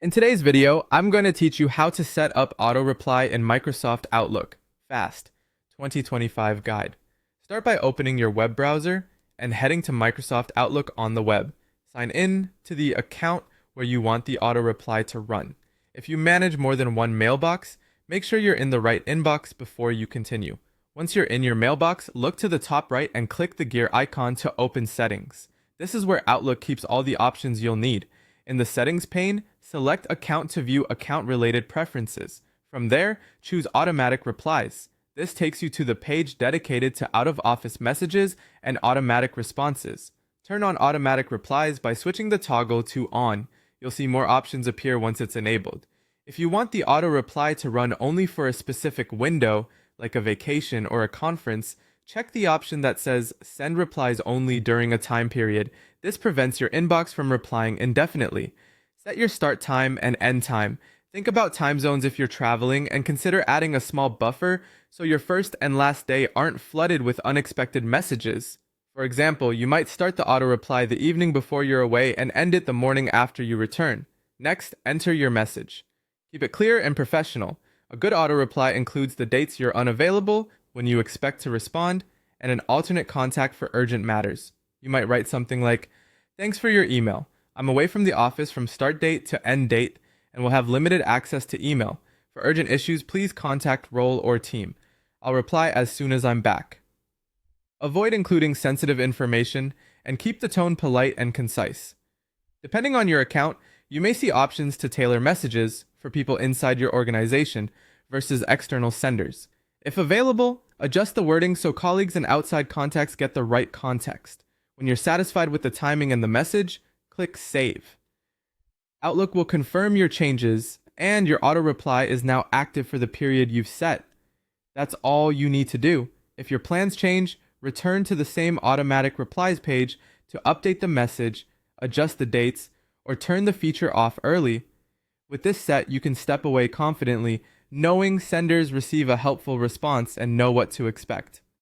In today's video, I'm going to teach you how to set up auto reply in Microsoft Outlook fast 2025 guide. Start by opening your web browser and heading to Microsoft Outlook on the web. Sign in to the account where you want the auto reply to run. If you manage more than one mailbox, make sure you're in the right inbox before you continue. Once you're in your mailbox, look to the top right and click the gear icon to open settings. This is where Outlook keeps all the options you'll need. In the settings pane, select account to view account-related preferences. From there, choose automatic replies. This takes you to the page dedicated to out-of-office messages and automatic responses. Turn on automatic replies by switching the toggle to on. You'll see more options appear once it's enabled. If you want the auto reply to run only for a specific window, like a vacation or a conference, check the option that says send replies only during a time period. This prevents your inbox from replying indefinitely. Set your start time and end time. Think about time zones if you're traveling, and consider adding a small buffer so your first and last day aren't flooded with unexpected messages. For example, you might start the auto reply the evening before you're away and end it the morning after you return. Next, enter your message. Keep it clear and professional. A good auto reply includes the dates you're unavailable, when you expect to respond, and an alternate contact for urgent matters. You might write something like, "Thanks for your email. I'm away from the office from start date to end date and will have limited access to email. For urgent issues, please contact role or team. I'll reply as soon as I'm back." Avoid including sensitive information and keep the tone polite and concise. Depending on your account, you may see options to tailor messages for people inside your organization versus external senders. If available, adjust the wording so colleagues and outside contacts get the right context. When you're satisfied with the timing and the message, click Save. Outlook will confirm your changes, and your auto reply is now active for the period you've set. That's all you need to do. If your plans change, return to the same automatic replies page to update the message, adjust the dates, or turn the feature off early. With this set, you can step away confidently, knowing senders receive a helpful response and know what to expect.